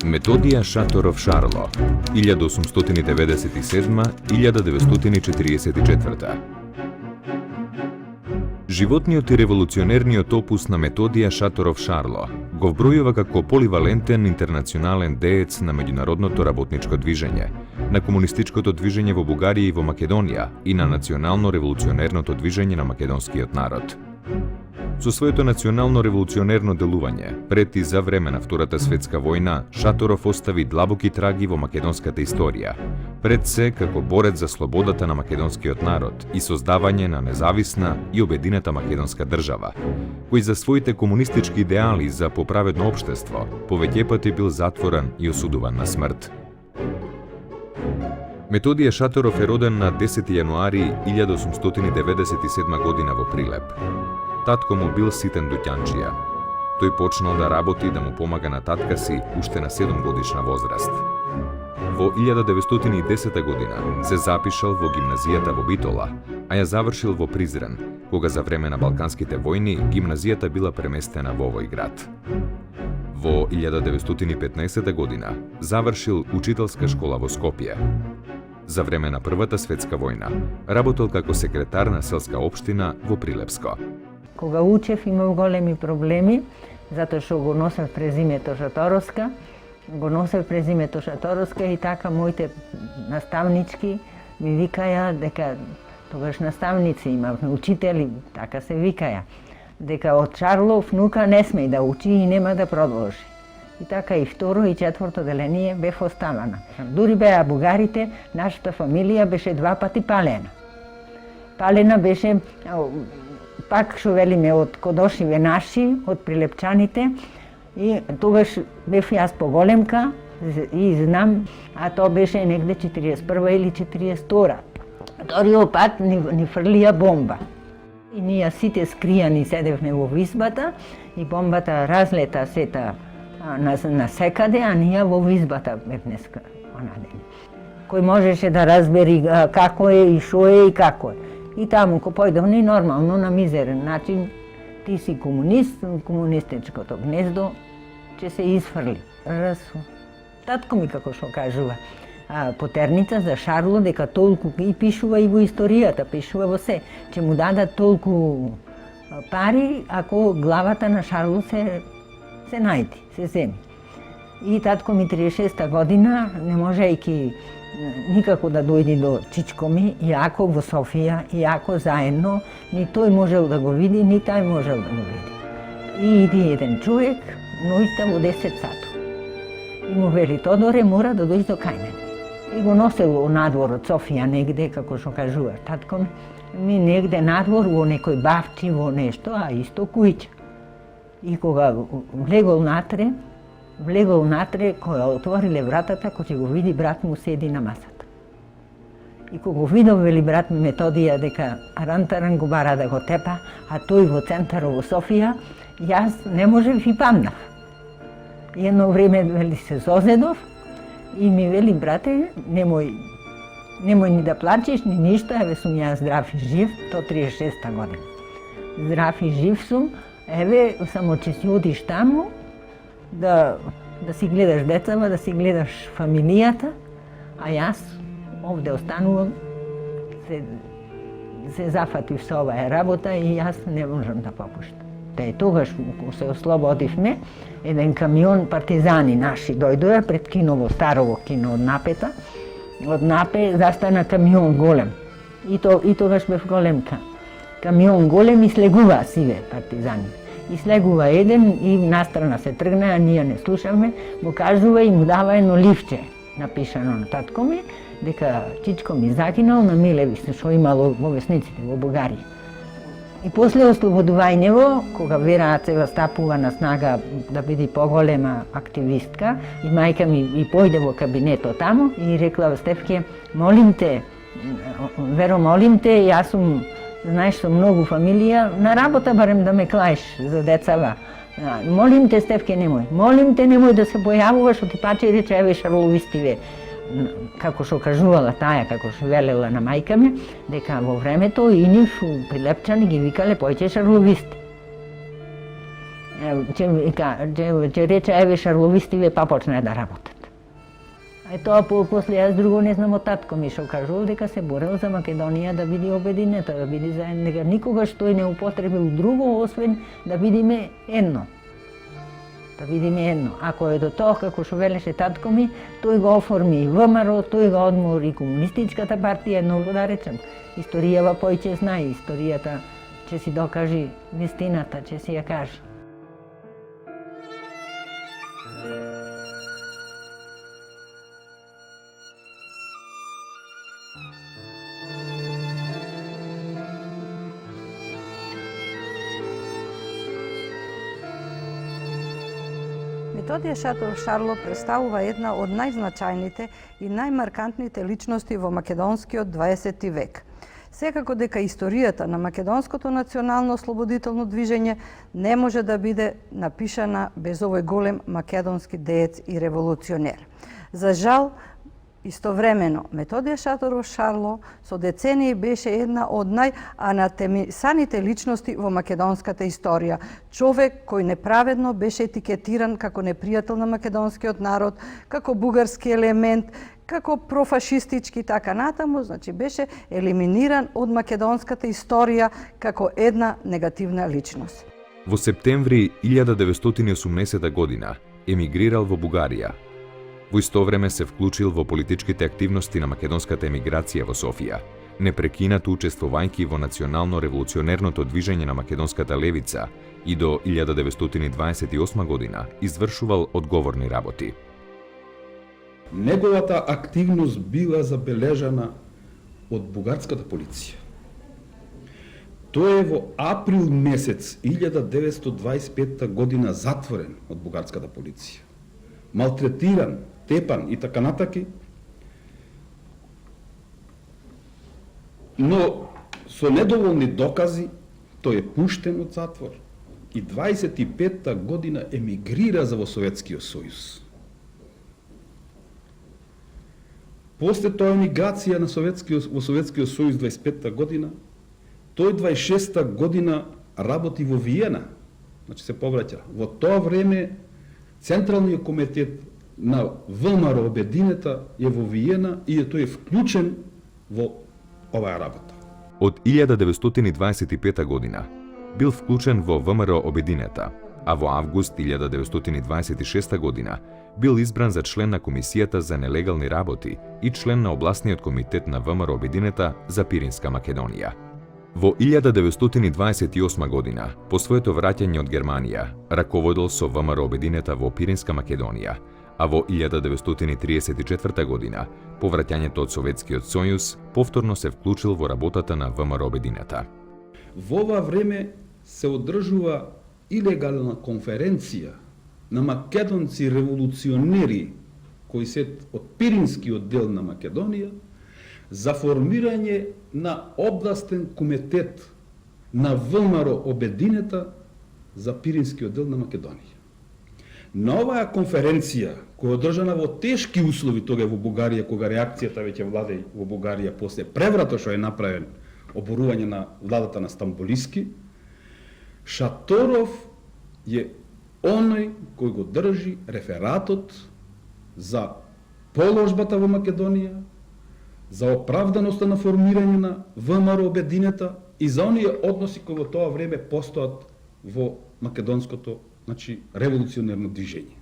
Методија Шаторов Шарло, 1897-1944. Животниот и револуционерниот опус на Методија Шаторов Шарло го вбројува како поливалентен интернационален деец на меѓународното работничко движење, на комунистичкото движење во Бугарија и во Македонија и на национално-револуционерното движење на македонскиот народ. Со своето национално-револуционерно делување, пред и за време на Втората светска војна, Шаторов остави длабоки траги во македонската историја, пред се како борец за слободата на македонскиот народ и создавање на независна и обединета македонска држава, кој за своите комунистички идеали за поправедно општество повеќе пати бил затворен и осудуван на смрт. Методија Шаторов е роден на 10 јануари 1897 година во Прилеп. Татко му бил ситен дуќанчија. Тој почнал да работи да му помага на татка си уште на 7 годишна возраст. Во 1910 година се запишал во гимназијата во Битола, а ја завршил во Призрен, кога за време на Балканските војни гимназијата била преместена во овој град. Во 1915 година завршил учителска школа во Скопје. За време на Првата светска војна работел како секретар на селска општина во Прилепско. Кога учев имав големи проблеми, затоа што го носев презимето Шаторовска, и така моите наставнички ми викаја дека тогаш наставници имав, учители, така се викаја, дека од Шарло внука не смеј да учи и нема да продолжи. И така и второ и четврто деление бев оставана. Дури беа бугарите, нашата фамилија беше 2 пати палена. Палена беше, пак што велиме, од Кодошиве наши, од прилепчаните, и тогаш бев јас поголемка и знам, а тоа беше негде 41 или 42. Вториот пат ни фрлија бомба. И ние сите скријани седевме во избата и бомбата разлета сета на секаде, а ние во избата бевме онадени. Кој можеше да разбери како е и шо е и како е. И таму ко појдовни нормално на мизерен начин, ти си комунист, комунистичкото гнездо ќе се изфрли. Татко ми како што кажува, потерница за Шарло дека толку и пишува и во историјата, пишува во се, ќе му дадат толку пари ако главата на Шарло се најди, се земи. И татко ми 36-та година, не можејќи никако да дојде до чичко ми, иако во Софија, иако заедно, ни тој можел да го види, ни тај можел да го види. И иди еден човек, ноќта во 10 сато. И му вели, Тодоре, мора да дојде до кај мене. И го носел надвор од Софија негде, како што кажува татко ми, негде надвор во некој бавчи, во нешто, а исто кујче. И кога влегол натре, кога отвориле вратата, кој ќе го види брат му седи на масата. И кога го видов, вели брат ми Методија дека Арантаран го бара да го тепа, а тој во центарот во Софија, јас не можев и паднав. И едно време, вели, се зозедов и ми вели, брате, немој ни да плачеш, ни ништо, еве сум јас здрав и жив, то 36-та година. Здрав и жив сум, еве, само че си одиш таму, да си гледаш децава, да си гледаш фамилијата, а јас овде останувам, се зафатив со оваа работа и јас не можам да попуштам. Те тогаш, кога се ослободивме, еден камион партизани наши дојдоа пред киново, старово кино од Напета. Од Напе застана камион голем. И тогаш бев големка. Камион голем и слегува сиве партизани. И слегува еден и настрана се тргна, а ние не слушавме, му кажува и му дава едно ливче, напишано на татко ми, дека чичко ми загинал на Милеви, што имало во весниците во Бугарија. И после ослободувањево, кога Вера Ацева стапува на снага да биде поголема активистка, и мајка ми и појде во кабинето таму и рекла, Стефке, молим те, Веро, молим те, јас сум, знаеш, со многу фамилија, на работа барем да ме клаеш за децава. Молим те, Стефке, немој да се појавуваш, оти паче рече, еве шарловистиве. Како што кажувала таја, како што велела на мајка ми, дека во времето и нив прилепчани ги викале појќе шарловисти. Ќе рече, еве шарловистиве па почнаа да работат. Тоа после јас друго не знам од татко ми што кажувал дека се борел за Македонија да биде обединета, да биде заедно, дека никогаш тој не употребил друго освен да бидеме едно. Да бидеме едно. Ако е до тоа како што велеше татко ми, тој го оформи и ВМРО, тој го одмори комунистичката партија, но да речем, историјава појќе знае, историјата ќе си докажи вистината, ќе си ја каже. Методија Шаторов Шарло представува една од најзначајните и најмаркантните личности во македонскиот 20 век. Секако дека историјата на македонското национално ослободително движење не може да биде напишана без овој голем македонски деец и револуционер. За жал, истовремено, Методија Шаторов Шарло со децении беше една од најанатемисаните личности во македонската историја. Човек кој неправедно беше етикетиран како непријател на македонскиот народ, како бугарски елемент, како профашистички, така натаму, значи беше елиминиран од македонската историја како една негативна личност. Во септември 1980 година емигрирал во Бугарија. Во исто време се вклучил во политичките активности на македонската емиграција во Софија, непрекинато учествувајќи во национално-револуционерното движење на македонската левица и до 1928 година извршувал одговорни работи. Неговата активност била забележана од бугарската полиција. Тој е во април месец 1925 година затворен од бугарската полиција. Малтретиран, тепан и така натаки, но со недоволни докази тој е пуштен од затвор и 25 година емигрира за во Советскиот сојуз. После тоа емиграција во Советскиот сојуз 25 година, тој 26 година работи во Виена, значи се повраќа. Во тоа време Централниот комитет на ВМРО Обединета е во Виена и тој е вклучен во оваа работа. Од 1925 година бил вклучен во ВМРО Обединета, а во август 1926 година бил избран за член на Комисијата за нелегални работи и член на обласниот комитет на ВМРО Обединета за Пиринска Македонија. Во 1928 година, по своето враќање од Германија, раководел со ВМРО Обединета во Пиринска Македонија, а во 1934 година, по враќањето од Советскиот сојуз, повторно се вклучил во работата на ВМРО Обединета. Во ова време се одржува илегална конференција на македонци револуционери кои се од Пиринскиот дел на Македонија за формирање на областен комитет на ВМРО Обединета за Пиринскиот дел на Македонија. На оваа конференција, која е одржана во тешки услови тога во Бугарија, кога реакцијата веќе владе во Бугарија после превратот што е направен, оборување на владата на Стамболиски, Шаторов е оној кој го држи рефератот за положбата во Македонија, за оправданоста на формирање на ВМРО Обединета и за оние односи кои во тоа време постојат во македонското, значи, револуционерно движење.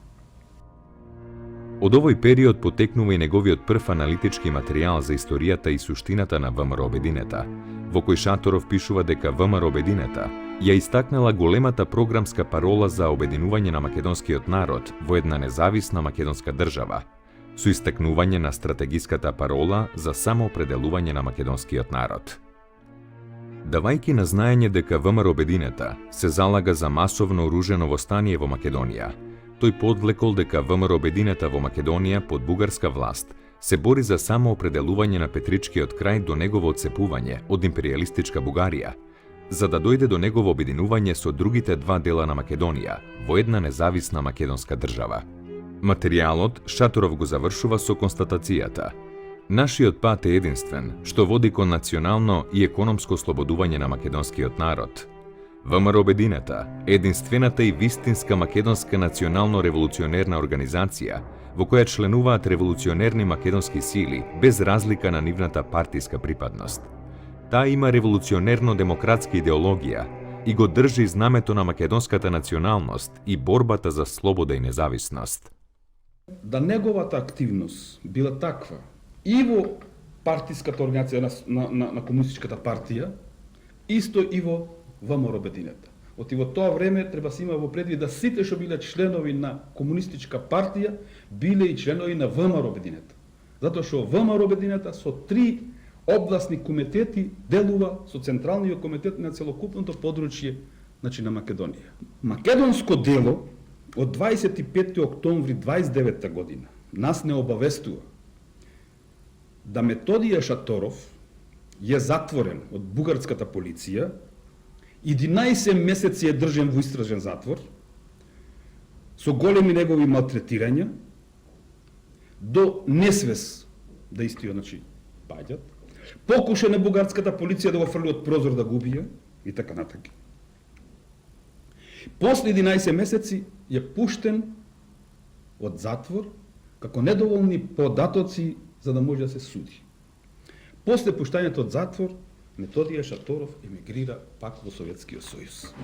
Од овој период потекнува и неговиот прв аналитички материјал за историјата и суштината на ВМРО Обединета, во кој Шаторов пишува дека ВМРО Обединета ја истакнала големата програмска парола за обединување на македонскиот народ во една независна македонска држава, со истакнување на стратегиската парола за самоопределување на македонскиот народ. Давајќи на знаење дека ВМРО Обединета се залага за масовно оружено востание во Македонија, тој подвлекол дека ВМРО Обединета во Македонија под бугарска власт се бори за самоопределување на Петричкиот крај до негово отцепување од империалистичка Бугарија, за да дојде до негово обединување со другите два дела на Македонија во една независна македонска држава. Материјалот Шаторов го завршува со констатацијата: нашиот пат е единствен, што води кон национално и економско ослободување на македонскиот народ. ВМРО Обединета, единствената и вистинска македонска национално-револуционерна организација, во која членуваат револуционерни македонски сили без разлика на нивната партиска припадност. Таа има револуционерно-демократска идеологија и го држи знамето на македонската националност и борбата за слобода и независност. Да неговата активност била таква и во партиската организација на комунистичката партија, исто и во ВМРО Обединета. Оти во тоа време треба се има во предвид да сите што биле членови на комунистичка партија биле и членови на ВМРО Обединета. Затоа што ВМРО Обединета со 3 областни комитети делува со централниот комитет на целокупното подручје, значи на Македонија. Македонско дело од 25 октомври 29 година нас не обавестува да Методија Шаторов е затворен од бугарската полиција, 11 месеци е држен во истражен затвор, со големи негови малтретирања, до несвес да истиот, значи, паѓат, покуша на бугарската полиција да го фрли од прозор да го убија и така натака. После 11 месеци е пуштен од затвор како недоволни податоци за да може да се суди. После пуштањето од затвор, Методија Шаторов емигрира пак во Советскиот сојуз.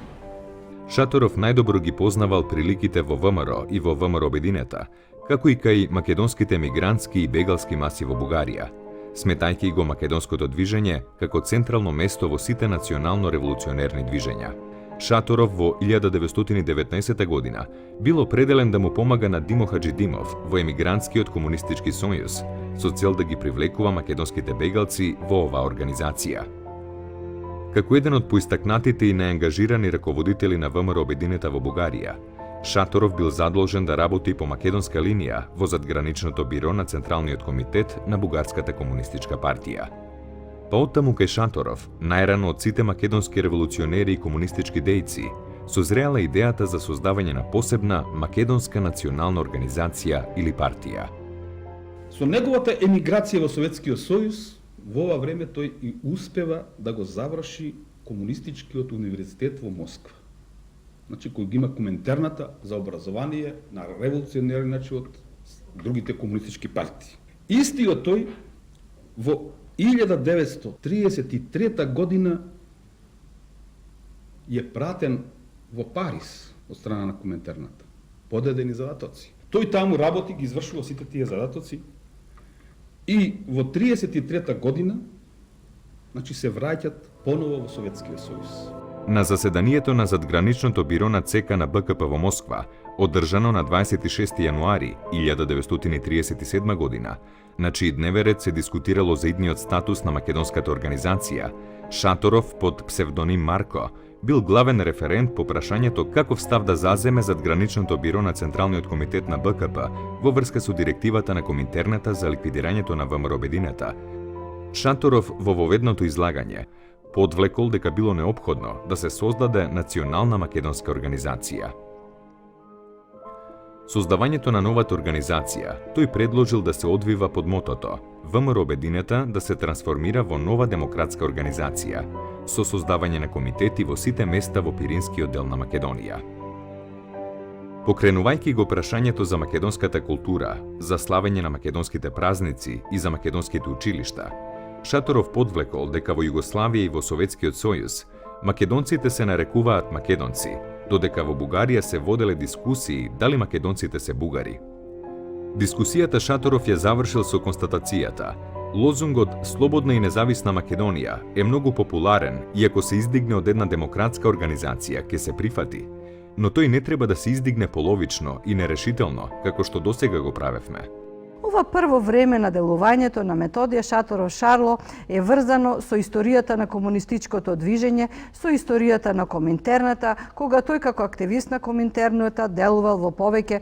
Шаторов најдобро ги познавал приликите во ВМРО и во ВМРО Обединета, како и кај македонските мигрантски и бегалски маси во Бугарија, сметајќи го македонското движење како централно место во сите национално-револуционерни движења. Шаторов во 1919 година бил определен да му помага на Димо Хаджидимов во емигрантскиот комунистички сојуз, со цел да ги привлекува македонските бегалци во оваа организација. Како еден од поистакнатите и неангажирани раководители на ВМРО Обединета во Бугарија, Шаторов бил задолжен да работи по македонска линија во задграничното биро на Централниот комитет на Бугарската комунистичка партија. Па оттаму кај Шаторов, најрано од сите македонски револуционери и комунистички дејци, созреала идејата за создавање на посебна македонска национална организација или партија. Со неговата емиграција во Советскиот сојуз, во ова време тој и успева да го заврши Комунистичкиот универзитет во Москва. Значи, кој ги има коминтерната за образование на револуционери, значи, од другите комунистички партии. Истиот тој во 1933 година е пратен во Париз од страна на коминтерната. Подадени задатоци. Тој таму работи, ги извршува сите тие задатоци и во 1933 година, значи, се враќат поново во Советскиот сојуз. На заседанието на задграничното биро на ЦК на БКП во Москва, одржано на 26 јануари 1937 година, на чиј дневен ред се дискутирало за идниот статус на македонската организација, Шаторов под псевдоним Марко бил главен референт по прашањето каков став да заземе задграничното биро на Централниот комитет на БКП во врска со директивата на Коминтерната за ликвидирањето на ВМРО Обединета. Шаторов во воведното излагање подвлекол дека било неопходно да се создаде национална македонска организација. Создавањето на новата организација, тој предложил да се одвива под мотото ВМРО Обединета да се трансформира во нова демократска организација, со создавање на комитети во сите места во Пиринскиот дел на Македонија. Покренувајќи го прашањето за македонската култура, за славење на македонските празници и за македонските училишта, Шаторов подвлекол дека во Југославија и во Советскиот сојуз македонците се нарекуваат македонци, додека во Бугарија се воделе дискусии дали македонците се бугари. Дискусијата Шаторов ја завршил со констатацијата: лозунгот "Слободна и независна Македонија" е многу популарен и ако се издигне од една демократска организација ќе се прифати, но тој не треба да се издигне половично и нерешително, како што досега го правевме. Ова прво време на делувањето на Методија Шаторов Шарло е врзано со историјата на комунистичкото движење, со историјата на Коминтерната, кога тој како активист на Коминтерната делувал во повеќе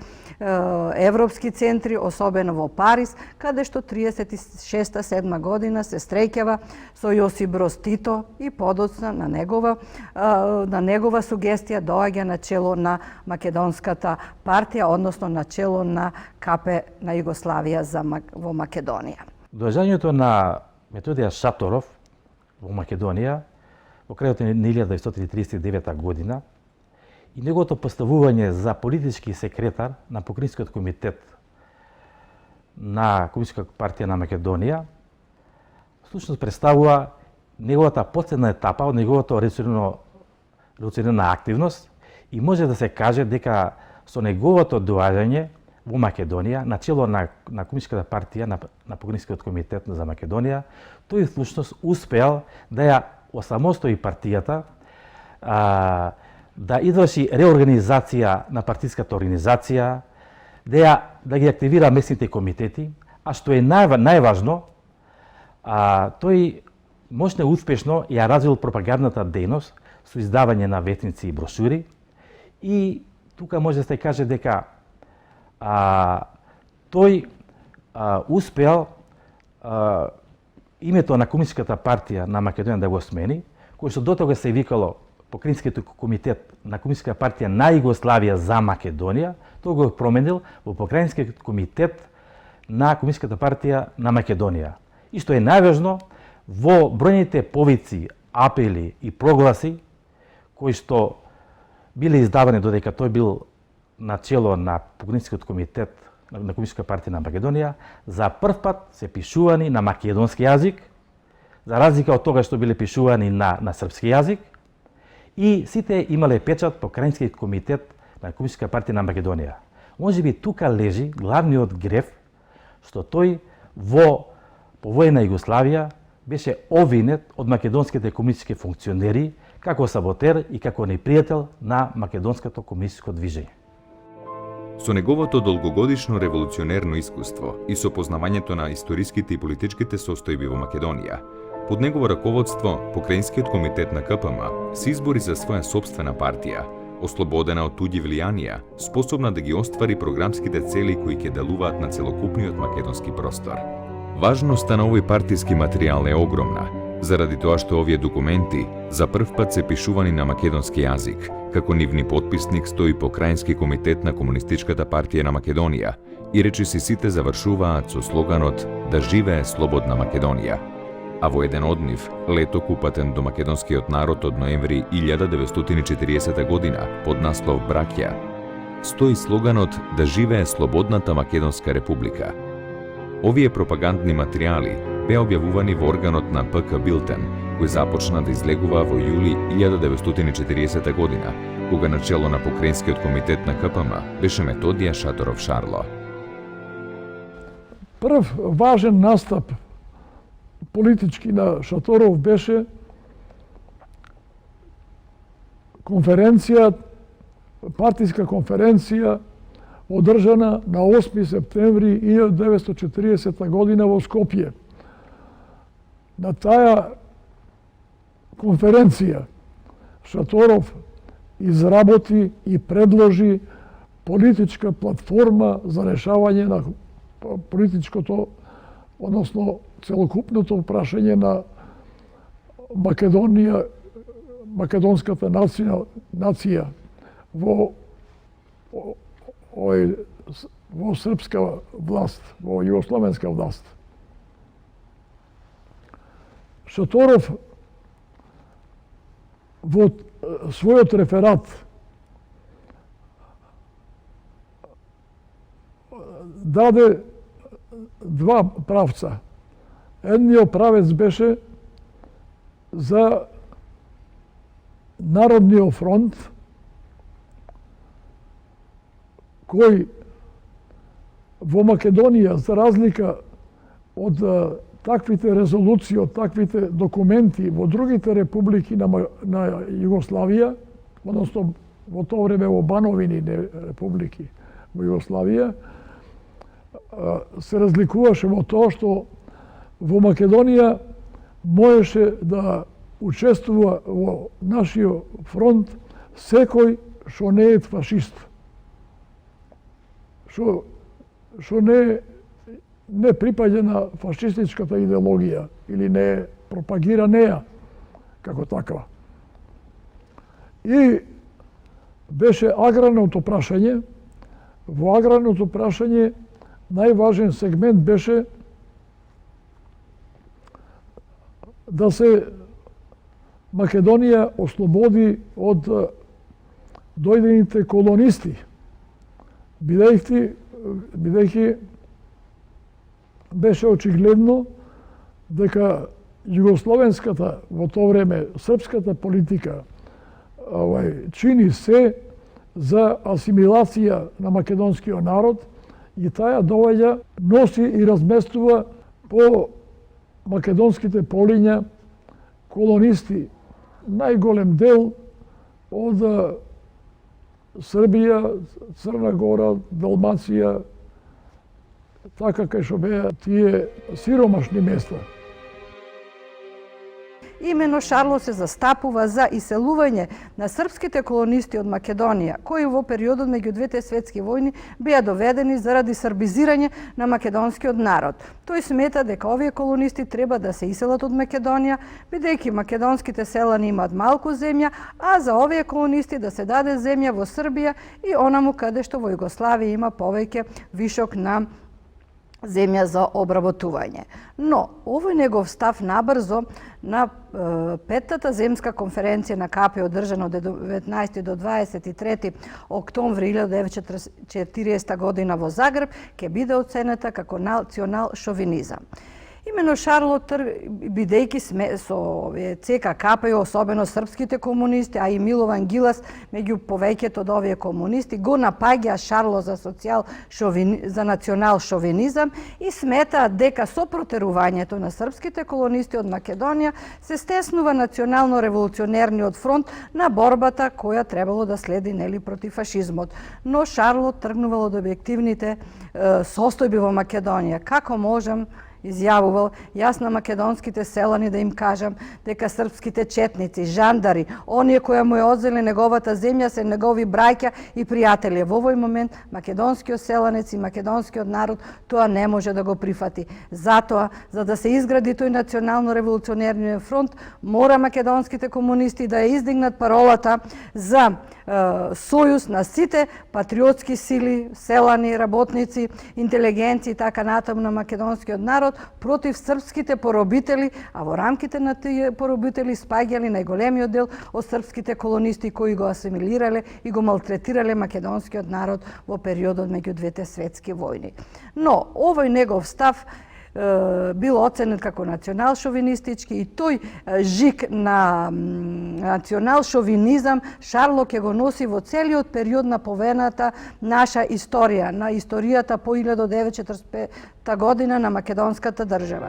европски центри, особено во Париз, каде што 36-7 година се среќава со Јосип Броз Тито и подоцна на негова сугестија доаѓа на чело на македонската партија, односно на чело на КП на Југославија во Македонија. Доаѓањето на Методија Шаторов во Македонија во крајот на 1939 година и неговото поставување за политички секретар на Покринскиот комитет на Комунистичка партија на Македонија, всушност представува неговата последна етапа од неговото револуционерна активност и може да се каже дека со неговото доаѓање во Македонија, на чело на Комунистичката партија на Покринскиот комитет за Македонија, тој всушност успеал да ја осамостои партијата, да изврши реорганизација на партиската организација, да ги активира местните комитети, а што е најважно, тој мощно и успешно ја развил пропагандната дејност со издавање на ветници и брошури и тука може да се каже дека тој успеал името на Комунистичката партија на Македонија да го смени, кој што дотога се викало Покринскиот комитет на Комунистичка партија на Југославија за Македонија, тој го променил во Покрајинскиот комитет на Комунистичката партија на Македонија. И што е најважно, во бројните повици, апели и прогласи кои што биле издавани додека тој бил на чело на Покринскиот комитет на Комунистичка партија на Македонија, за прв пат се пишувани на македонски јазик, за разлика од тога што биле пишувани на српски јазик, и сите имале печат Покрајинскиот комитет на Комунистичка партија на Македонија. Може би тука лежи главниот греф што тој во повојна Југославија беше обвинет од македонските комунистички функционери како саботер и како непријател на македонското комунистичко движење. Со неговото долгогодишно револуционерно искуство и со познавањето на историските и политичките состојби во Македонија, под негово раководство Покрајинскиот комитет на КПМ се избори за своја сопствена партија, ослободена од туѓи влијанија, способна да ги оствари програмските цели кои ќе делуваат на целокупниот македонски простор. Важноста на овој партиски материјал е огромна, заради тоа што овие документи за прв пат се пишувани на македонски јазик, како нивни потписник стои Покрајински комитет на Комунистичката партија на Македонија и речиси сите завршуваат со слоганот "Да живее слободна Македонија". А во еден од нив, леток упатен до македонскиот народ од ноември 1940 година под наслов "Браќа", стои слоганот "Да живее слободната Македонска република". Овие пропагандни материјали беа објавувани во органот на ПК Билтен, кој започна да излегува во јули 1940 година, кога на чело на Покрајинскиот комитет на КПМ беше Методија Шаторов Шарло. Прв важен настап политички на Шаторов беше партиска конференција одржана на 8 септември 1940 година во Скопје. На таа конференција Шаторов изработи и предложи политичка платформа за решавање на политичкото, односно целокупното прашање на Македонија, македонската нација во српска власт, во југословенска власт. Шаторов во својот реферат даде два правца. Едниот правец беше за Народниот фронт, кој во Македонија, за разлика од таквите резолуции, од таквите документи во другите републики на Југославија, односно во тоа време во бановини републики во Југославија, се разликуваше во тоа што во Македонија можеше да учествува во нашиот фронт секој што не е фашист, што не припаѓа на фашистичката идеологија или не пропагира неа како таква. И беше аграрното прашање. Во аграрното прашање најважен сегмент беше да се Македонија ослободи од дојдените колонисти, бидејќи беше очигледно дека југословенската, во тоа време српската политика чини се за асимилација на македонскиот народ и таа доаѓа, носи и разместува по македонските полиња колонисти, најголем дел од Србија, Црна Гора, Далмација, така кај што беа тие сиромашни места. Имено Шарло се застапува за иселување на српските колонисти од Македонија, кои во периодот меѓу двете светски војни беа доведени заради србизирање на македонскиот народ. Тој смета дека овие колонисти треба да се иселат од Македонија, бидејќи македонските селани имаат малку земја, а за овие колонисти да се даде земја во Србија и онаму каде што во Југославија има повеќе вишок на земја за обработување. Но, овој негов став набрзо на Петтата земска конференција на КП одржана од 19 до 23 октомври 1940 година во Загреб, ќе биде оценета како национал шовинизам. Имено Шарло, бидејќи со ЦК-КП и особено српските комунисти, а и Милован Гилас меѓу повеќето од овие комунисти, го напаѓа Шарло за национал шовинизам и смета дека со протерувањето на српските колонисти од Македонија се стеснува национално-револуционерниот фронт на борбата која требало да следи против фашизмот. Но Шарло тргнувал од објективните состојби во Македонија. Како можам, изјавувал, јас на македонските селани да им кажам дека српските четници, жандари, оние кои му ја одзели неговата земја се негови браќа и пријатели. Во овој момент македонскиот селанец и македонскиот народ тоа не може да го прифати. Затоа, за да се изгради тој национално-револуционерниот фронт, мора македонските комунисти да ја издигнат паролата за сојуз на сите патриотски сили, селани, работници, интелигенци и така натаму на македонскиот народ против српските поробители, а во рамките на тие поробители спаѓали најголемиот дел од српските колонисти кои го асимилирале и го малтретирале македонскиот народ во периодот меѓу двете светски војни. Но овој негов став бил оценет како национал-шовинистички и тој жик на национал-шовинизам Шарло ќе го носи во целиот период на повената наша историја, на историјата по 1945 година на македонската држава.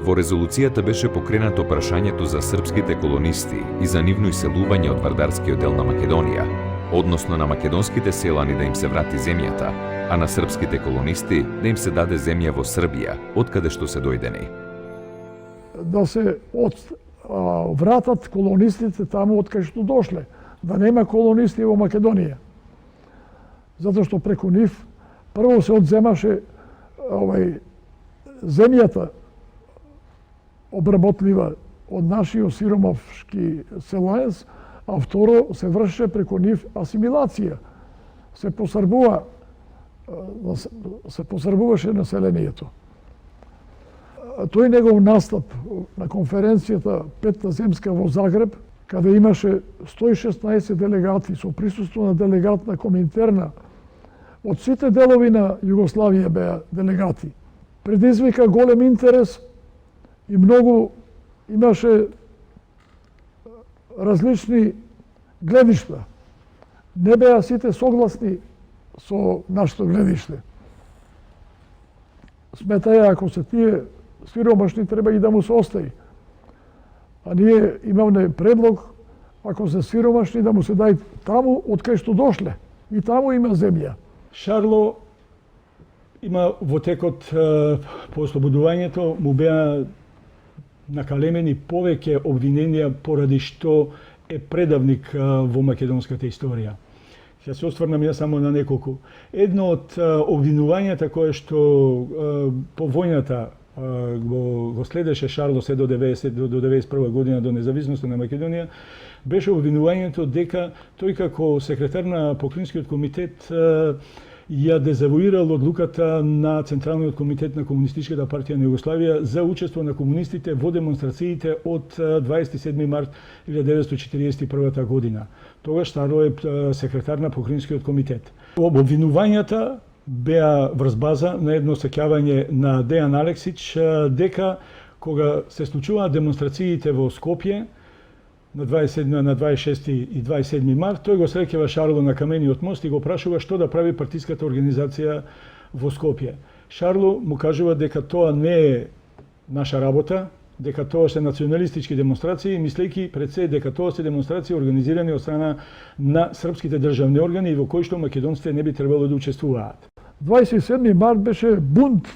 Во резолуцијата беше покренато прашањето за српските колонисти и за нивно иселување од вардарскиот дел на Македонија, односно на македонските селани да им се врати земјата, а на српските колонисти да им се даде земја во Србија, откаде што се дојдени. Да се вратат колонистите таму од кај што дошле, да нема колонисти во Македонија. Затоа што преку нив прво се одземаше земјата обработлива од нашиот сиромашки селаец, а второ се вршеше преку нив асимилација. Се посрбуваше населението. Тој негов настап на конференцијата Петта земска во Загреб, каде имаше 116 делегати со присуство на делегат на Коминтерна, од сите делови на Југославија беа делегати. Предизвика голем интерес и многу имаше различни гледишта. Не беа сите согласни со нашето гледиште. Сметаја, ако се тие сиромашни, треба и да му се остаи. А ние имаме предлог, ако се сиромашни, да му се дај таму од кај што дошле. И таму има земја. Шарло има во текот по ослободувањето му беа накалемени повеќе обвиненија поради што е предавник во македонската историја. Ќе се осврнам ја само на неколку. Едно од обвинувањата кое што по војната го следеше Шарло се до 91 година до независноста на Македонија, беше обвинувањето дека тој како секретар на Покринскиот комитет ја дезавуирал одлуката на Централниот комитет на Комунистичката партија на Југославија за учество на комунистите во демонстрациите од 27 март 1941 година. Тогаш Шарло е секретар на Покринскиот комитет. Обвинувањата беа врз база на едно сеќавање на Дејан Алексич дека кога се случуваат демонстрациите во Скопје на 27, на 26 и 27 март, тој го среќава Шарло на Камениот мост и го прашува што да прави партиската организација во Скопје. Шарло му кажува дека тоа не е наша работа, дека тоа се националистички демонстрации, мислејќи пред се дека тоа се демонстрации организирани од страна на српските државни органи и во кои што македонците не би требало да учествуваат. 27 март беше бунт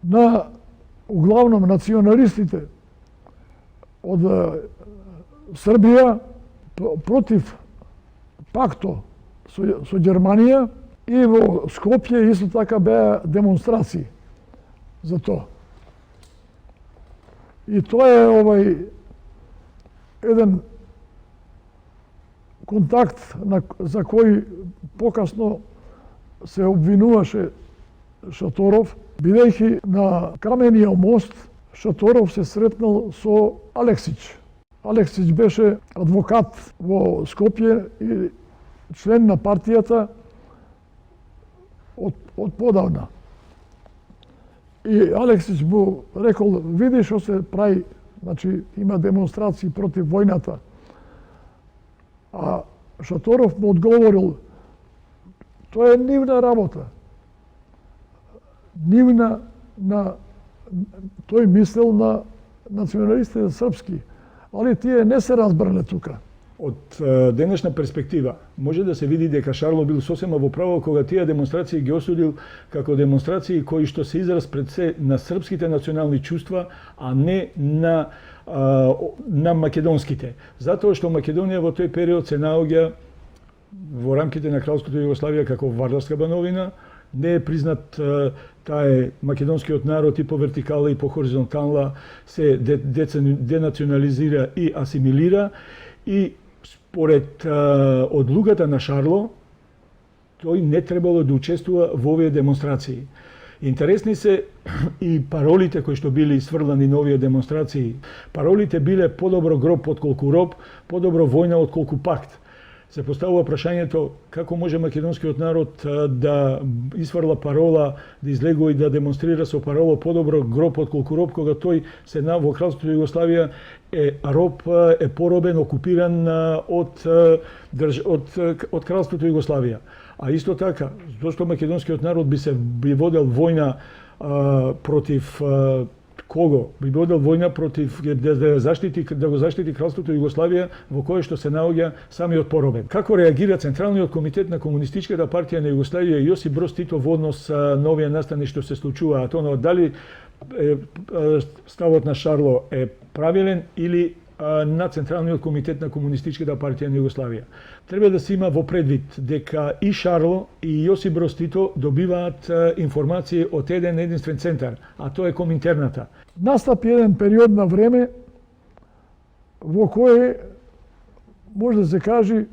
на углавном националистите од Србија против пакто со Германија и во Скопје исто така беа демонстрации за тоа. И тоа е еден контакт за кој покасно се обвинуваше Шаторов, бидејќи на Камениот мост Шаторов се сретнал со Алексич. Алексич беше адвокат во Скопје и член на партијата од подавна. И Алексич му рекол, види што се прави, значи има демонстрации против војната. А Шаторов му одговорил, тоа е нивна работа. Нивна тој мислел на националистите српски, али тие не се разбрале тука. Од денешна перспектива може да се види дека Шарло бил сосема во право кога тие демонстрации ги осудил како демонстрации кои што се израз пред се на српските национални чувства, а не на македонските. Затоа што Македонија во тој период се наоѓа во рамките на Кралското Југославија како вардарска бановина, не е признат тај македонскиот народ и по вертикала и по хоризонтална се денационализира и асимилира и според одлуката на Шарло тој не требало да учествува во овие демонстрации. Интересни се и паролите кои што били сврлани на овие демонстрации. Паролите биле подобро гроб отколку роб, подобро војна отколку пакт. Се поставува прашањето како може македонскиот народ да исфрла парола, да излегува и да демонстрира со парола подобро гроб отколку роб, кога тој се во Кралството Југославија е роб, е поробен, окупиран од Кралството Југославија. А исто така, зошто македонскиот народ би водел војна против кого? Би водел војна против да го заштити Кралството Југославија во кое што се наоѓа самиот поробен. Како реагира Централниот комитет на Комунистичката партија на Југославија и Јосип Броз Тито во однос на овие настани што се случуваат? Оно дали ставот на Шарло е правилен или на Централниот комитет на Комунистичката партија на Југославија? Треба да се има во предвид дека и Шарло и Јосип Броз Тито добиваат информации од еден единствен центар, а тоа е Коминтерната. Настапи еден период на време во кој може да се кажи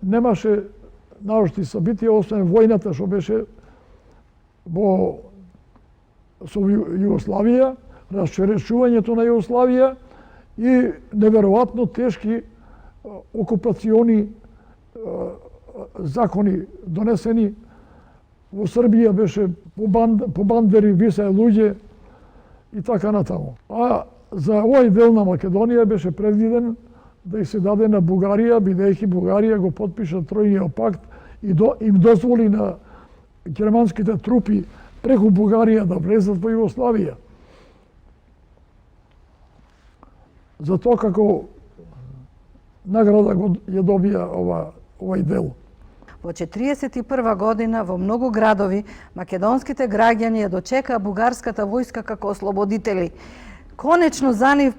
немаше наошти собитија освен војната што беше со Југославија, расчерешувањето на Југославија и неверојатно тешки окупациони закони донесени. Во Србија беше по бандери висеа луѓе и така натаму. А за овој дел на Македонија беше предвиден да се даде на Бугарија, бидејќи Бугарија го потпиша Тројниот пакт и им дозволи на германските трупи преку Бугарија да влезат во Југославија. За тоа како награда ја добија овај дел. Во 1941 година во многу градови македонските граѓани ја дочекаа бугарската војска како ослободители. Конечно за нив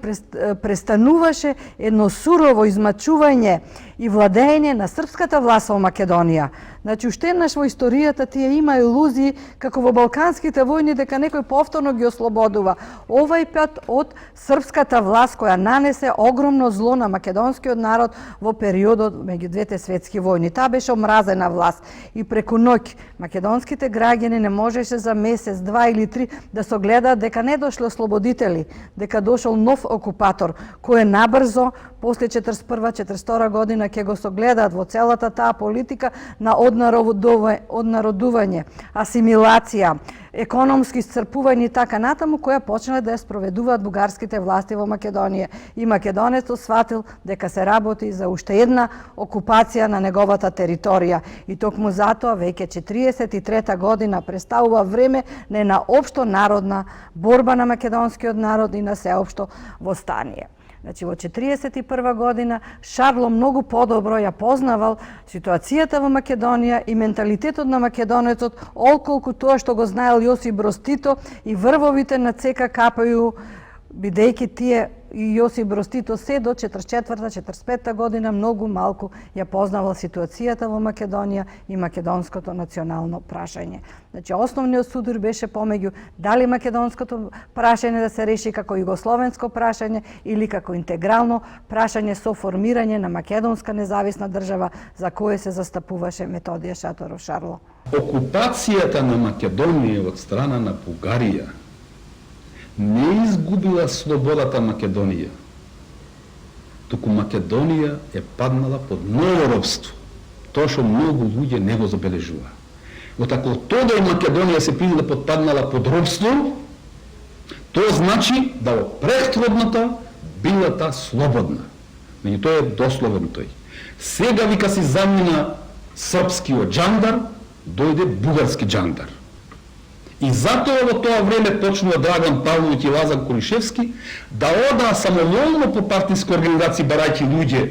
престануваше едно сурово измачување и владење на српската власт во Македонија. Значи, уште еднаш во историјата тие има илузии како во балканските војни дека некој повторно ги ослободува. Овај пат од српската власт која нанесе огромно зло на македонскиот народ во периодот меѓу двете светски војни. Таа беше омразена власт и преку ноќ македонските граѓани не можеше за месец, 2 или 3 да се гледаат дека не дошле ослободители, дека дошол нов окупатор кој набрзо после 41-42 година ќе го согледаат во целата таа политика на однародување, асимилација, економски исцрпување и така натаму, која почнале да ја спроведуваат бугарските власти во Македонија. И македонецот сватил дека се работи за уште една окупација на неговата територија. И токму затоа веќе 43 година представува време на една општо народна борба на македонскиот народ и на сеопшто востание. Значи, во 41 година Шарло многу подобро ја познавал ситуацијата во Македонија и менталитетот на македонецот, отколку тоа што го знаел Јосип Броз Тито и врвовите на ЦК КПУ, бидејќи тие и Јосип Броз Тито се до 44-45 година многу малку ја познавал ситуацијата во Македонија и македонското национално прашање. Значи, основниот судир беше помеѓу дали македонското прашање да се реши како југословенско прашање или како интегрално прашање со формирање на македонска независна држава за кое се застапуваше Методија Шаторов Шарло. Окупацијата на Македонија од страна на Бугарија не изгубила слободата Македонија, туку Македонија е паднала под ново робство, тоа што многу луѓе не го забележува. Ако тога и Македонија се паднала под робство, тоа значи да во претходната била таа слободна. Меѓу тоа е дословен тој. Сега вика си замина српскиот джандар, дојде бугарски джандар. И затоа во тоа време почнува Драган Павловиќ и Лазар Кулишевски да одаа самоволно по партиски организации барајќи луѓе,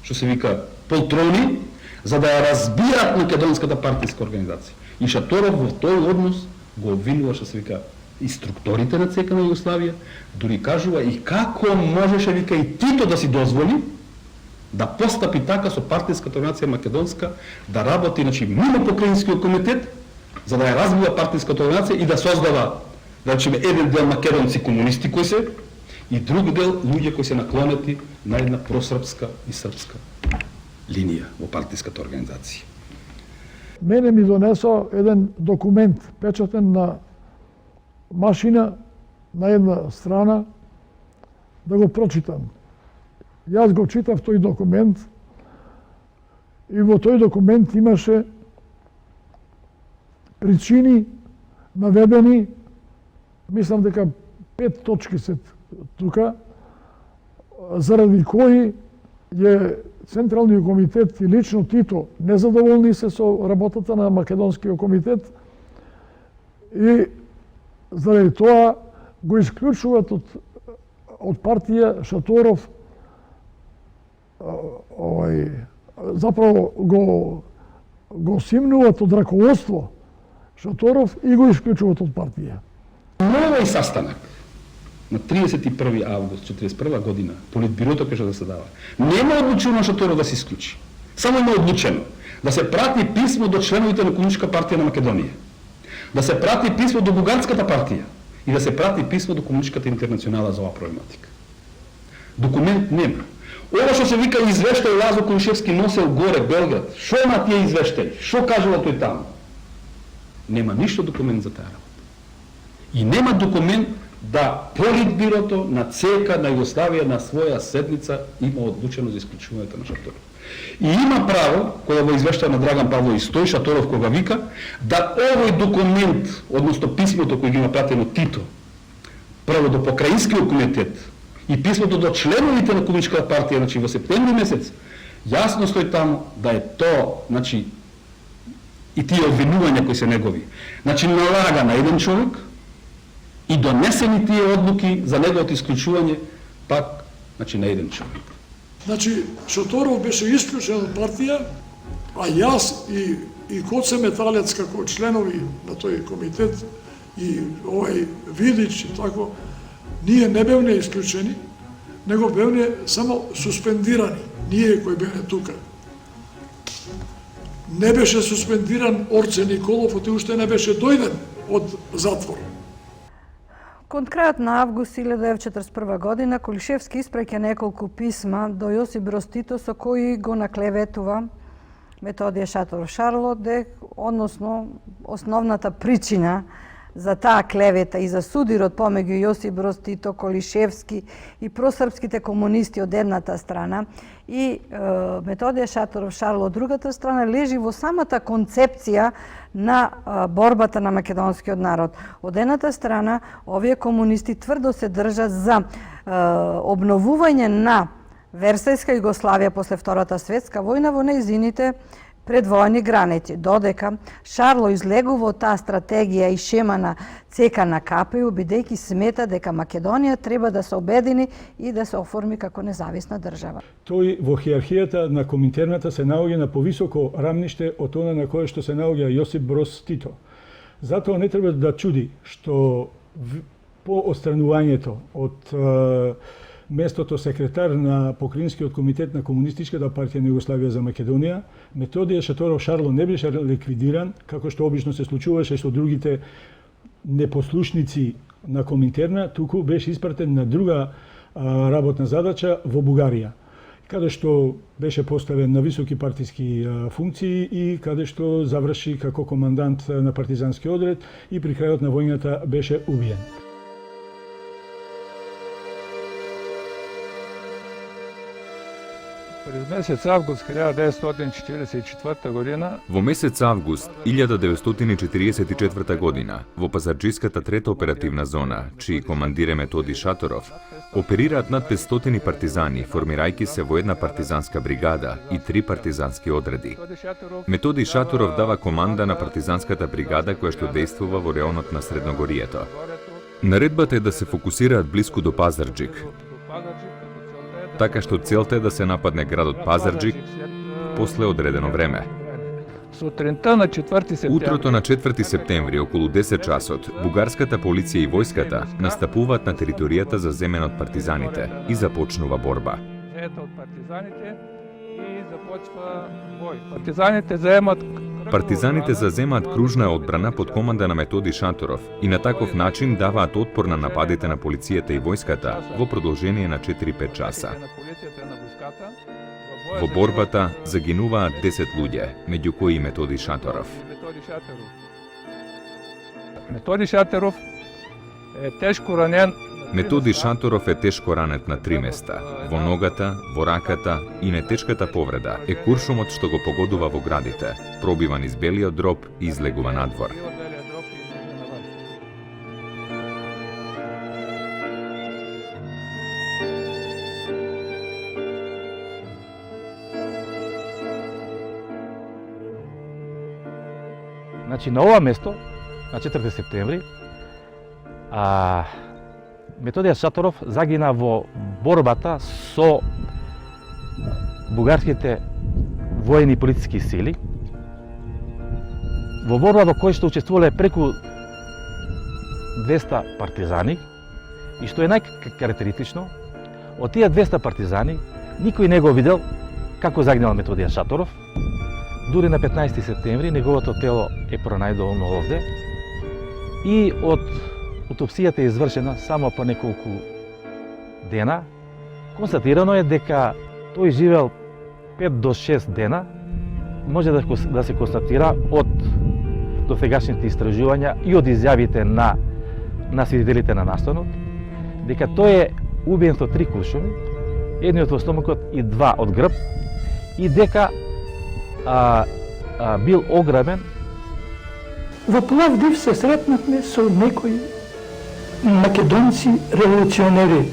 што се вика полтрони, за да ја разбираат македонската партиска организација. И Шаторов во тој однос го обвинува, што се вика, и структурите на ЦК на Југославија, дури кажува и како можеше, вика, и Тито да си дозволи да постапи така со партиската организација македонска, да работи, значи, мимо покраинскиот комитет, за да ја развива партиската организација и да создава, значи, еден дел македонци комунисти кои се и друг дел луѓе кои се наклонети на една просрпска и српска линија во партиската организација. Мене ми донесо еден документ, печатен на машина на една страна, да го прочитам. Јас го читав тој документ и во тој документ имаше причини наведени, мислам дека 5 точки се тука, заради кои е Централниот комитет и лично Тито незадоволни се со работата на Македонскиот комитет и заради тоа го исклучуваат од партија Шаторов, заправо го симнуваат од раководство Шаторов и го исклучуваат од партија. Новој састанак на 31 август 1941 година, Политбирото каже да се дава. Нема одлучено Шаторов да се исклучи. Само има одлучено да се прати писмо до членовите на Комунистичка партија на Македонија, да се прати писмо до Бугарската партија и да се прати писмо до Комунистичката интернационала за оваа проблематика. Документ нема. Ова што се вика извештај Лазо Кулишевски носел горе Белград, шо на тие извештај? Шо кажува тој таму? Нема ништо документ за таа работа. И нема документ да Политбирото на ЦК на Југославија на своја седница има одлучено за исклучувањето на Шаторов. И има право, кога во извештај на Драган Павловиќ стои Шаторов кога вика, да овој документ, односно писмото кој ги има пратено Тито, прво до Покраинскиот комитет и писмото до членовите на Комунистичката партија, значи во септември месец, јасно стои таму да е тоа, значи и тие обвинувања кои се негови. Значи налага на еден човек и донесени тие одлуки за неговото исклучување пак, значи на еден човек. Значи Шаторов беше исклучен од партија, а јас и Коце Металец како членови на тој комитет и овај Видич и тако, ние не бевне исклучени, него бевне само суспендирани. ние кои беме тука. Не беше суспендиран Орце Николов, оти уште не беше дојден од затвор. Кон крајот на август 1941 година Колишевски испраќа неколку писма до Јосип Броз Тито со кои го наклеветува Методија Шаторов Шарло, односно основната причина за таа клевета и за судирот помеѓу Јосип Броз Тито, Колишевски и просрпските комунисти од едната страна и Методија Шаторов Шарло од другата страна лежи во самата концепција на борбата на македонскиот народ. Од едната страна, овие комунисти тврдо се држат за обновување на Версајска Југославија после Втората светска војна во нејзините предвојни граници, додека Шарло излегува од таа стратегија и шема на ЦК на КПУ, бидејќи смета дека Македонија треба да се обедини и да се оформи како независна држава. Тој во хиерархијата на Коминтерната се наоѓа на повисоко рамниште од она на кое што се наоѓа Јосип Броз Тито. Затоа не треба да чуди што по отстранувањето од местото секретар на Покраинскиот комитет на Комунистичката партија на Југославија за Македонија, Методија Шаторов Шарло не беше ликвидиран, како што обично се случуваше со другите непослушници на Коминтерна, туку беше испратен на друга работна задача во Бугарија, каде што беше поставен на високи партиски функции и каде што заврши како командант на партизански одред и при крајот на војната беше убиен. През месец август 1944 година Во месец август 1944 година во Пазарџиската трета оперативна зона, чиј командир е Методи Шаторов, оперираат над 500 партизани, формирајќи се во една партизанска бригада и 3 партизански одреди. Методи Шаторов дава команда на партизанската бригада која што действува во реонот на Средногорието. Наредбата е да се фокусираат блиску до Пазарџик, така што целта е да се нападне градот Пазарџик после одредено време. сутринта на 4 септември Утрото на 4 септември, околу 10 часот, бугарската полиција и војската настапуваат на територијата заземена од партизаните и започнува борба. заета од партизаните и започва бој. Партизаните заемат Партизаните заземаат кружна одбрана под команда на Методи Шаторов и на таков начин даваат отпор на нападите на полицијата и војската во продолжение на 4-5 часа. Во борбата загинуваат 10 луѓе, меѓу кои и Методи Шаторов. Методи Шаторов е тешко ранен. Методи Шаторов е тешко ранет на 3 места, во ногата, во раката и нетешката повреда е куршумот што го погодува во градите, пробива низ белиот дроб и излегува надвор. Значи, на ова место, на 4 септември, Методија Шаторов загина во борбата со бугарските воени и полициски сили, во борба во која што учествувале преку 200 партизани, и што е најкарактеристично, од тие 200 партизани, никој не го видел како загинал Методија Шаторов. Дури на 15 септември неговото тело е пронајдено овде и од аутопсијата е извршена само по неколку дена. Констатирано е дека тој живел 5 до 6 дена. Може да се констатира од досегашните истражувања и од изјавите на свидетелите на настанот, дека тој е убиен со 3 куршуми, едниот во стомакот и 2 од грб, и дека бил ограбен. Во Пловдив се сретнавме со некои македонци револуционери,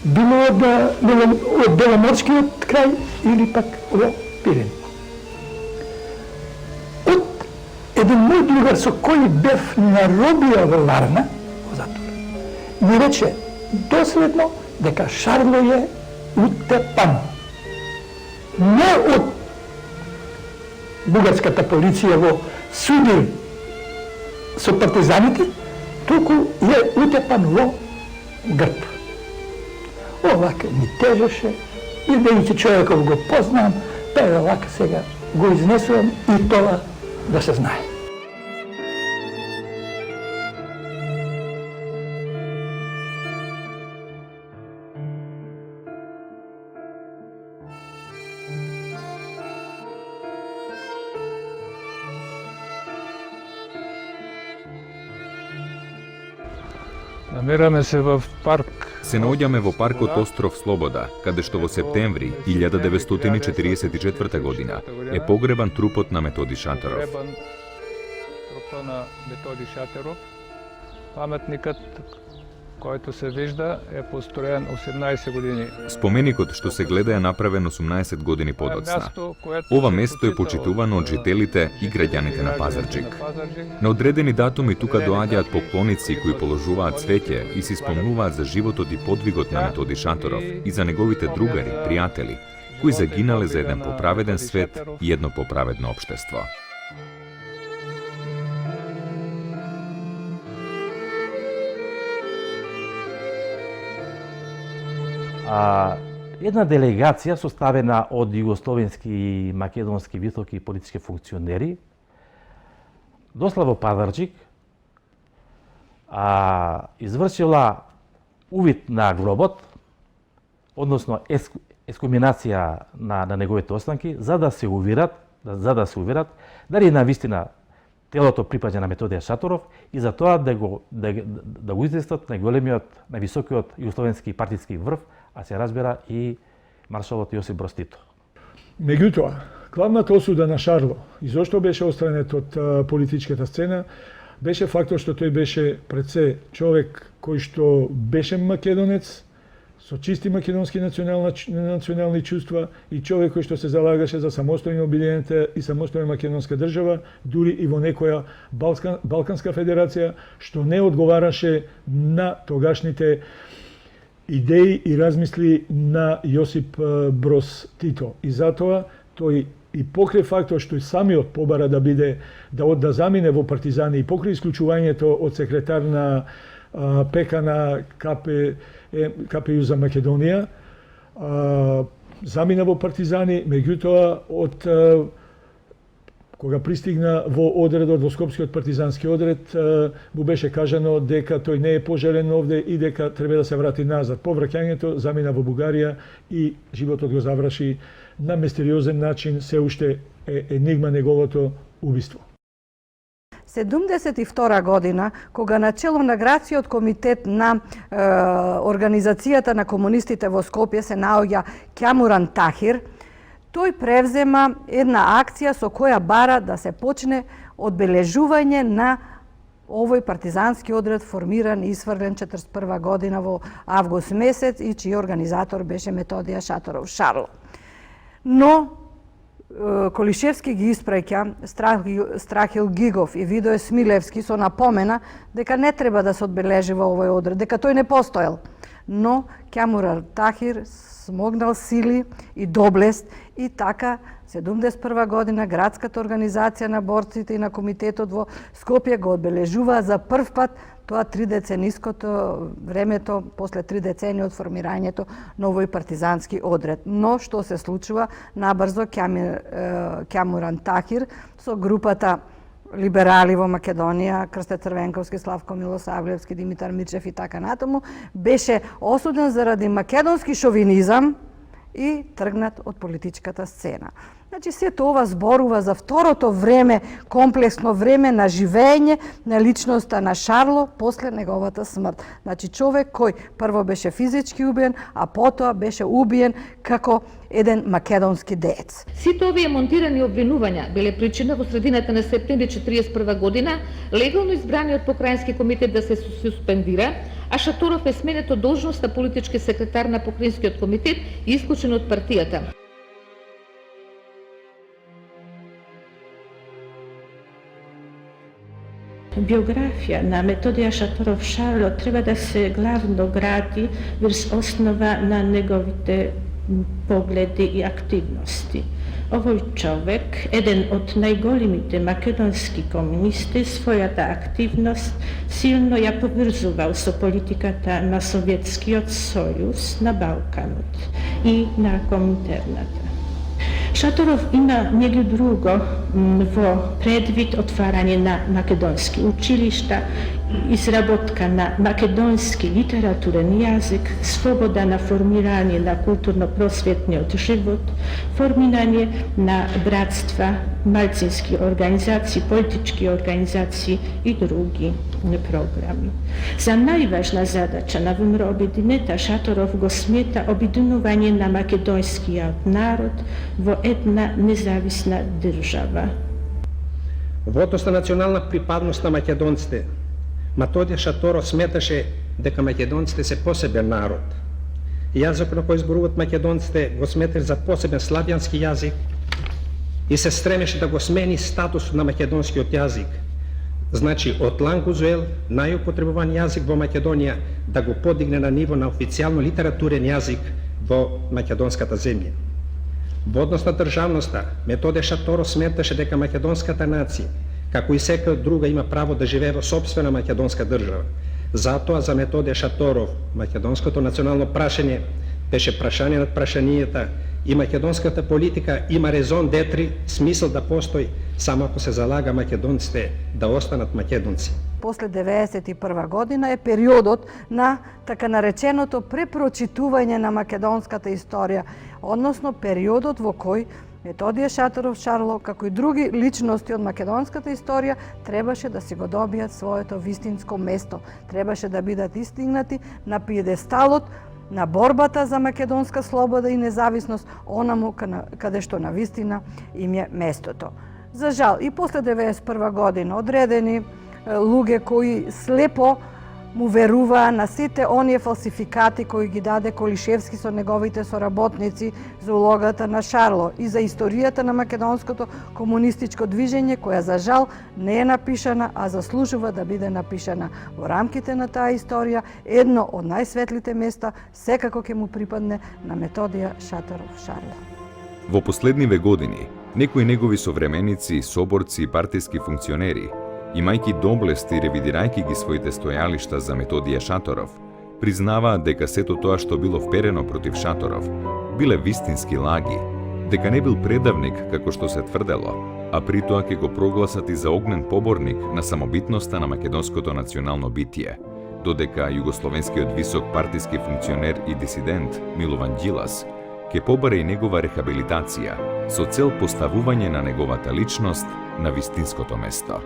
било од Беломорскиот крај или пак во Пирин. Од еден мој другар со кој бев на робија во Варна, во затвор, ми рече доследно дека Шарло е утепан. Не од бугарската полиција во судир со партизаните, туку е утепан во грб. Овака ми тежеше идејќи човеков го познам, па е вака сега го изнесувам и тоа да се знае. Намираме се в парк. Се наоѓаме во паркот Остров Слобода, каде што во септември 1944 година е погребан трупот на Методи Шаторов. Погребан трупот на Методи Шаторов. Паметникот којто се вижда е построен 18 години. Споменикот што се гледа е направен 18 години подоцна. Ова место е почитувано од жителите и граѓаните на Пазарџик. На одредени датуми тука доаѓаат поклоници кои положуваат цвеќе и си спомнуваат за животот и подвигот на Методи Шаторов и за неговите другари, пријатели, кои загинале за еден поправеден свет и едно поправедно општество. Една делегација составена од југословенски и македонски високи политички функционери дошла во Пазарџик, извршила увид на гробот, односно ескуминација на неговите останки, за да се уверат дали навистина телото припаѓа на Методија Шаторов и за тоа да го известат највисокиот југословенски партиски врв, а се разбира и маршалот Јосип Брз Тито. Меѓутоа, главната осуда на Шарло и зошто беше отстранет од политичката сцена беше фактот што тој беше пред се човек кој што беше македонец, со чисти македонски национални чувства и човек кој што се залагаше за самостојно обединета и самостојна македонска држава, дури и во некоја Балканска федерација, што не одговараше на тогашните идеи и размисли на Јосип Броз Тито. И затоа тој и покрај фактот што и самиот побара да биде да замине во партизани и покрај исклучувањето од секретар на ПК на КПЮ за Македонија, замина во партизани, меѓутоа од кога пристигна во одредот, во Скопскиот партизански одред, му беше кажано дека тој не е пожелен овде и дека треба да се врати назад. По враќањето замина во Бугарија и животот го заврши на мистериозен начин, се уште е енигма неговото убиство. 72 година, кога начело на градскиот комитет на Организацијата на комунистите во Скопје се наоѓа Кјамуран Тахир, тој превзема една акција со која бара да се почне одбележување на овој партизански одред формиран и сврлен 41 година во август месец и чиј организатор беше Методија Шаторов Шарло. Но Колишевски ги испраќа Страхил Гигов и Видое Смилевски со напомена дека не треба да се одбележива овој одред, дека тој не постоел. Но Кјамуран Тахир смогнал сили и доблест и така 71 година градската организација на борците и на комитетот во Скопје го одбележува за прв пат тоа 3-децениското времето после 3 децении од формирањето на овој партизански одред. Но што се случува? Набрзо Кјамуран Тахир со групата либерали во Македонија, Крсте Црвенковски, Славко Милосавлевски, Димитар Мирчев и така натаму, беше осуден заради македонски шовинизам и тргнат од политичката сцена. Значи, сето ова зборува за второто време, комплексно време на живење на личноста на Шарло после неговата смрт. Значи, човек кој прво беше физички убиен, а потоа беше убиен како еден македонски деец. Сите овие монтирани обвинувања биле причина во средината на септември 1941 година легално избраниот покрајински комитет да се суспендира, а Шаторов е сменет од должноста политички секретар на покрајинскиот комитет и исклучен од партијата. Биографија на Методија Шаторов Шарло треба да се главно гради врз основа на неговите pogledi i aktivnosti. Ovoj čovek, jedan od najgolimite makedonski komunisti, svoja ta aktivnost silno ja povrzuval so politikata na Sovjetskiot Sojuz na Balkanut i na Kominternata. Šatorov ima njegov drugo vo predvid otvaranje na makedonski učilišta, izrabotka na makedonski literaturen jazik, svoboda na formiranje na kulturno-prosvjetni život, formiranje na bratstva, malcinski organizaciji, politički organizaciji i drugi programi. Za najvažna zadaća na vmrobi Dineta Šatorov go smeta objedinjavanje na makedonski narod vo една независна држава. Во однос на национална припадност на македонците, Методија Шаторов сметаше дека македонците се посебен народ. Јазик на кој зборуваат македонците го сметаше за посебен славјански јазик и се стремеше да го смени статусот на македонскиот јазик. Значи, од лангузуел, најупотребуван јазик во Македонија, да го подигне на ниво на официјално литературен јазик во македонската земја. Во однос на државноста, Методија Шаторов сметаше дека македонската нација, како и секоја друга, има право да живее во сопствена македонска држава. Затоа за Методија Шаторов македонското национално прашање беше прашање над прашанијата и македонската политика има резон детри, смисол да постои, само ако се залага македонците да останат македонци. После 1991 година е периодот на така нареченото препрочитување на македонската историја, односно периодот во кој Методија Шаторов Шарло, како и други личности од македонската историја, требаше да си го добијат своето вистинско место. Требаше да бидат истигнати на пиедесталот на борбата за македонска слобода и независност, онаму каде што на вистина им е местото. За жал, и после 1991 година одредени луѓе кои слепо му веруваа на сите оние фалсификати кои ги даде Колишевски со неговите соработници за улогата на Шарло и за историјата на македонското комунистичко движење, која за жал не е напишана, а заслужува да биде напишана. Во рамките на таа историја, едно од најсветлите места секако ќе му припадне на Методија Шаторов Шарло. Во последниве години, некои негови современици, соборци и партиски функционери, имајќи доблест и ревидирајќи ги своите стојалишта за Методија Шаторов, признаваат дека сето тоа што било вперено против Шаторов биле вистински лаги, дека не бил предавник како што се тврдело, а при тоа ќе го прогласат и за огнен поборник на самобитноста на македонското национално битие, додека југословенскиот висок партиски функционер и дисидент Милован Ѓилас ќе побаре и негова рехабилитација со цел поставување на неговата личност на вистинското место.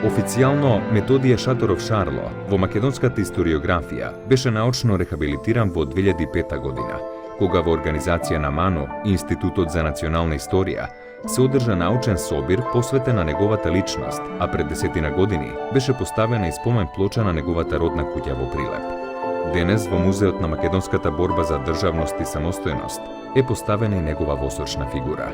Официјално, Методија Шаторов Шарло во македонската историографија беше научно рехабилитиран во 2005 година, кога во организација на МАНУ и Институтот за национална историја се одржа научен собир посветен на неговата личност, а пред 10 години беше поставена и спомен плоча на неговата родна куќа во Прилеп. Денес во Музеот на македонската борба за државност и самостојност е поставена и негова восочна фигура.